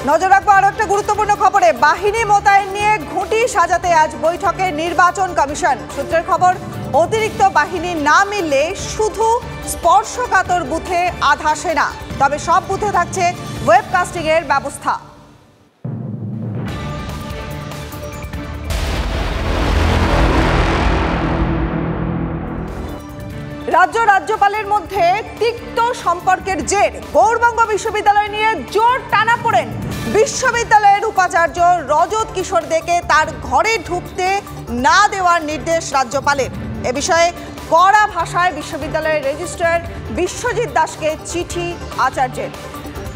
নজর রাখবো আরো একটা গুরুত্বপূর্ণ খবরে। বাহিনী মোতায়েন নিয়ে ঘুঁটি সাজাতে আজ বৈঠকে নির্বাচন কমিশন। সূত্রের খবর, অতিরিক্ত বাহিনী না মিললে শুধু স্পর্শকাতর বুথে আধা সেনা, তবে সব বুথে থাকছে ওয়েবকাস্টিং এর ব্যবস্থা। রাজ্যপালের মধ্যে তিক্ত সম্পর্কের জের, গৌড়বঙ্গ বিশ্ববিদ্যালয় নিয়ে জোর টানাপোড়েন। বিশ্ববিদ্যালয়ের উপাচার্য রজত কিশোর দেকে তার ঘরে ঢুকতে না দেওয়ার নির্দেশ রাজ্যপালের। এ বিষয়ে কড়া ভাষায় বিশ্ববিদ্যালয়ের রেজিস্ট্রার বিশ্বজিৎ দাসকে চিঠি আচার্যের।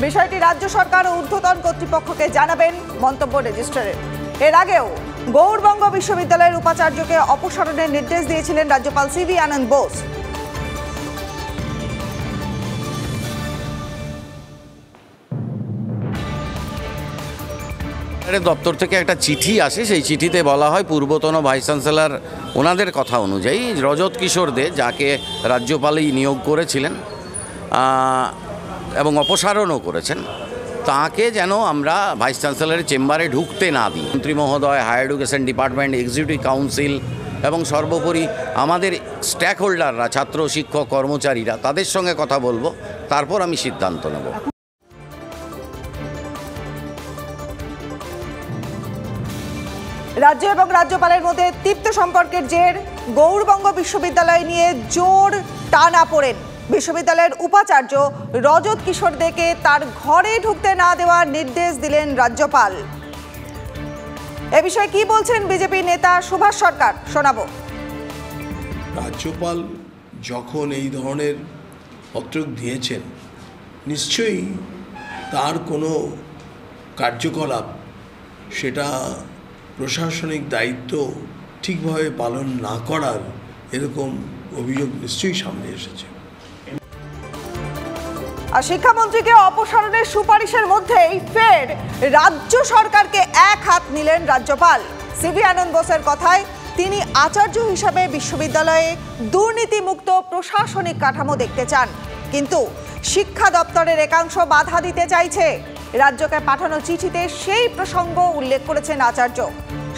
বিষয়টি রাজ্য সরকার ও ঊর্ধ্বতন কর্তৃপক্ষকে জানাবেন মন্তব্য রেজিস্ট্রারের। এর আগেও গৌড়বঙ্গ বিশ্ববিদ্যালয়ের উপাচার্যকে অপসারণের নির্দেশ দিয়েছিলেন রাজ্যপাল সিভি আনন্দ বোস। দপ্তর থেকে একটা চিঠি আসে, সেই চিঠিতে বলা হয় পূর্বতন ভাইস চ্যান্সেলর ওনাদের কথা অনুযায়ী রজত কিশোর দে, যাকে রাজ্যপালই নিয়োগ করেছিলেন এবং অপসারণও করেছেন, তাকে যেন আমরা ভাইস চ্যান্সেলরের চেম্বারে ঢুকতে না দিই। মন্ত্রী মহোদয়, higher education department, executive council এবং সর্বোপরি আমাদের স্টেক হোল্ডাররা, ছাত্র, শিক্ষক, কর্মচারীরা, তাদের সঙ্গে কথা বলবো, তারপর আমি সিদ্ধান্ত নেব। রাজ্য এবং রাজ্যপালের মধ্যে তিক্ত সম্পর্কের জের, গৌড়বঙ্গ বিশ্ববিদ্যালয় নিয়ে জোর টানাপোড়েন। বিশ্ববিদ্যালয়ের উপাচার্য রজত কিশোর দেকে তার ঘরে ঢুকতে না দেওয়ার নির্দেশ দিলেন রাজ্যপাল। এ বিষয়ে কি বলছেন বিজেপি নেতা সুভাষ সরকার, শোনাবো। রাজ্যপাল যখন এই ধরনের পত্র দিয়েছেন, নিশ্চয়ই তার কোনো কার্যকলাপ, সেটা প্রশাসনিক দায়িত্ব ঠিকভাবে পালন না করার এরকম অভিযোগ নিশ্চয়ই সামনে এসেছে। আর শিক্ষামন্ত্রীকে অপসারণের সুপারিশের মধ্যেই ফের রাজ্য সরকারকে এক হাত নিলেন রাজ্যপাল। সিভি আনন্দ বোসের কথায়, তিনি আচার্য হিসাবে বিশ্ববিদ্যালয়ে দুর্নীতিমুক্ত প্রশাসনিক কাঠামো দেখতে চান, কিন্তু শিক্ষা দপ্তরের একাংশ বাধা দিতে চাইছে। রাজ্যকে পাঠানো চিঠিতে সেই প্রসঙ্গ উল্লেখ করেছেন আচার্য।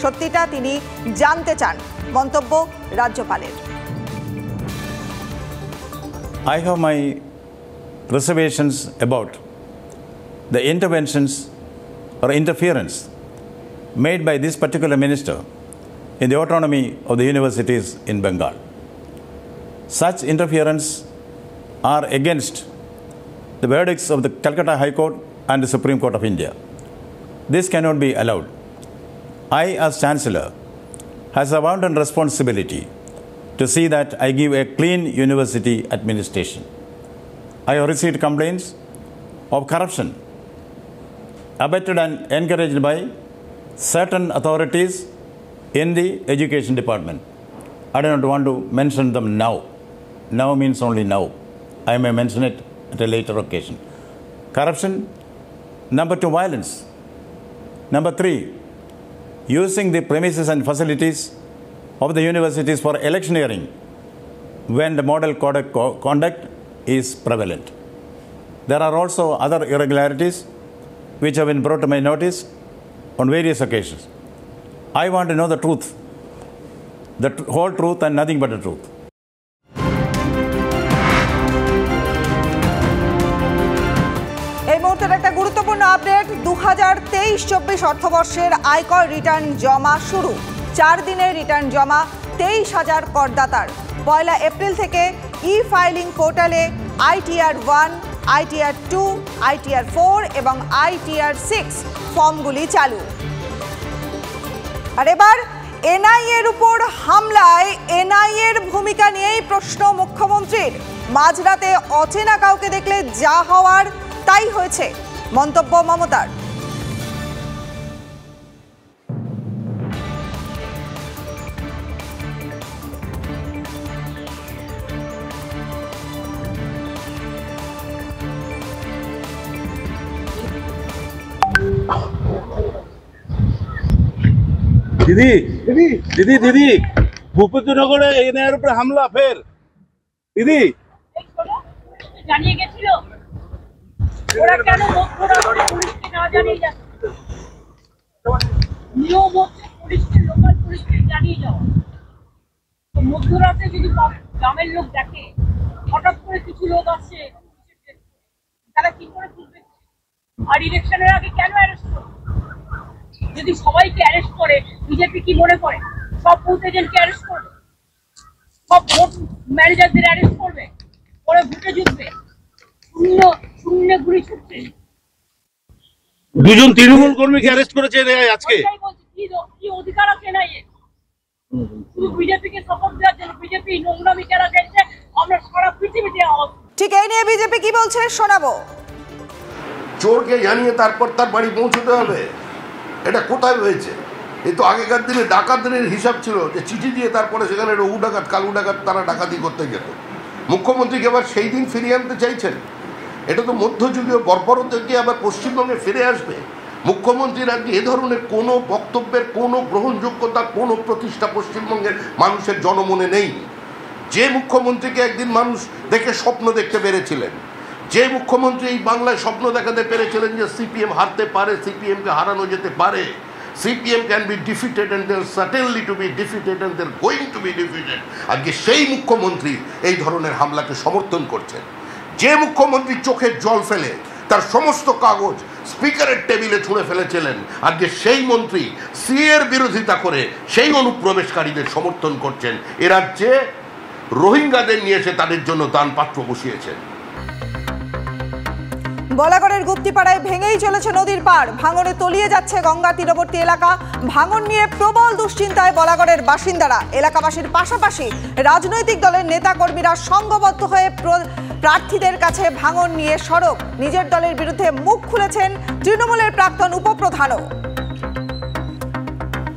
সত্যিটা তিনি জানতে চান, মন্তব্য রাজ্যপালের। I have my reservations about the interventions or interference made by this particular minister in the autonomy of the universities in Bengal. Such interference are against the verdicts of the Calcutta High Court and the Supreme Court of India. This cannot be allowed. I, as Chancellor, has a bounden responsibility to see that I give a clean university administration. I have received complaints of corruption abetted and encouraged by certain authorities in the education department. I do not want to mention them now. Now means only now. I may mention it at a later occasion. Corruption. Number 2, violence. Number 3, using the premises and facilities of the universities for electioneering when the model conduct is prevalent. There are also other irregularities which have been brought to my notice on various occasions. I want to know the truth, the whole truth and nothing but the truth. এই মুহূর্তের একটা গুরুত্বপূর্ণ update. 2023-24 অর্থবর্ষের আয়কর return জমা শুরু। 4 দিনের return জমা 23,000 করদাতার। 1 April থেকে ই-ফাইলিং পোর্টালে ITR 1, ITR 2, ITR 4 এবং ITR 6 ফর্মগুলি চালু। আর এবার এনআইএ এর উপর হামলায় এনআইএ এর ভূমিকা নিয়েই প্রশ্ন মুখ্যমন্ত্রীর। মাঝরাতে অচেনা কাউকে দেখলে যা হওয়ার তাই হয়েছে, মন্তব্য মমতার। दीदी दीदी दीदी दीदी भूपेन्द्रनगरे एनआईएर উপরে হামলা ফের दीदी জানিয়ে গেছিল ওরা কেন মুখ খোলা করে পুলিশকে না জানিয়ে যাচ্ছে আর ইলেকশনের আগে কেন অ্যারেস্ট করবে? যদি সবাইকে অ্যারেস্ট করে, বিজেপি কি মনে করে সব বুথ এজেন্টকে অ্যারেস্ট করবে, সব ভোট ম্যানেজারদের অ্যারেস্ট করবে, পরে ভোটে জিতবে? শূন্য শূন্য গুলি ছুটছে। দুজন তৃণমূল কর্মীকে অ্যারেস্ট করেছে আজকে। ওইটাই বলছি, কি অধিকার আছে না এর? শুধু বিজেপিকে সাপোর্ট দেওয়ার জন্য বিজেপি নোংরামি কেন করছে আমরা সারা পৃথিবীতে আওয়াজ। ঠিক এই নিয়ে বিজেপি কি বলছে শোনাবো। চোরকে জানিয়ে তারপর তার বাড়ি পৌঁছতে হবে, এটা কোথায় হয়েছে? এই তো আগেকার দিনে ডাকাতদের হিসাব ছিল যে চিঠি দিয়ে তারপরে সেখানে রঘু ডাকাত কালু ডাকাত তারা ডাকাতি করতে যেত। মুখ্যমন্ত্রীকে আবার সেই দিন ফিরিয়ে আনতে চাইছেন? এটা তো মধ্যযুগীয় বর্বরতা থেকে আবার পশ্চিমবঙ্গে ফিরে আসবে। মুখ্যমন্ত্রীর আজকে এ ধরনের কোনো বক্তব্যের কোনো গ্রহণযোগ্যতা, কোনো প্রতিষ্ঠা পশ্চিমবঙ্গের মানুষের জনমনে নেই। যে মুখ্যমন্ত্রীকে একদিন মানুষ দেখে স্বপ্ন দেখতে পেরেছিলেন, যে মুখ্যমন্ত্রী এই বাংলায় স্বপ্ন দেখাতে পেরেছিলেন যে সিপিএম হারতে পারে, সিপিএমকে হারানো যেতে পারে, CPM can be defeated and they are certainly to be defeated and they are going to be defeated, আজকে সেই মুখ্যমন্ত্রী এই ধরনের হামলাকে সমর্থন করছেন। যে মুখ্যমন্ত্রী চোখের জল ফেলে তার সমস্ত কাগজ স্পিকারের টেবিলে ছুঁড়ে ফেলেছিলেন, আজকে সেই মন্ত্রী সিএর বিরোধিতা করে সেই অনুপ্রবেশকারীদের সমর্থন করছেন। এ রাজ্যে রোহিঙ্গাদের নিয়ে এসে তাদের জন্য দানপাত্র বসিয়েছেন। বলাগড়ের গুপ্তিপাড়ায় ভেঙেই চলেছে নদীর পাড়, ভাঙনে তলিয়ে যাচ্ছে গঙ্গা তীরবর্তী এলাকা। ভাঙন নিয়ে প্রবল দুশ্চিন্তায় বলাগড়ের বাসিন্দারা। এলাকাবাসীর পাশাপাশি রাজনৈতিক দলের নেতাকর্মীরা সংঘবদ্ধ হয়ে প্রার্থীদের কাছে ভাঙন নিয়ে সরব। নিজের দলের বিরুদ্ধে মুখ খুলেছেন তৃণমূলের প্রাক্তন উপপ্রধানও।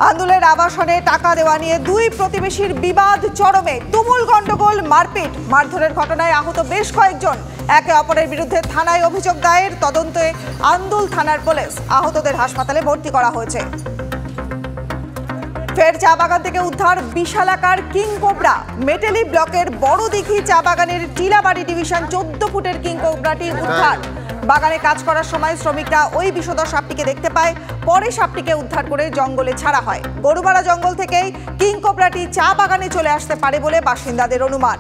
আন্দোলনের আবাসনে টাকা দেওয়া নিয়ে দুই প্রতিবেশীর বিবাদ চরমে, তুমুল গন্ডগোল, মারপিট, মারধরের ঘটনায় আহত বেশ কয়েকজন। একে অপরের বিরুদ্ধে থানায় অভিযোগ দায়ের, তদন্তে আন্দুল থানার পুলিশ। আহতদের হাসপাতালে ভর্তি করা হয়েছে। ফের চা বাগান থেকে উদ্ধার বিশালাকার কিং কোবরা। মেটেলি ব্লকের বড় দিঘি চা বাগানের টিলাবাড়ি ডিভিশন 14 ফুটের কিং কোবরাটি উদ্ধার। বাগানে কাজ করার সময় শ্রমিকরা ওই বিষধর সাপটিকে দেখতে পায়, পরে সাপটিকে উদ্ধার করে জঙ্গলে ছাড়া হয়। গরুমারা জঙ্গল থেকেই কিং কোবরাটি চা বাগানে চলে আসতে পারে বলে বাসিন্দাদের অনুমান।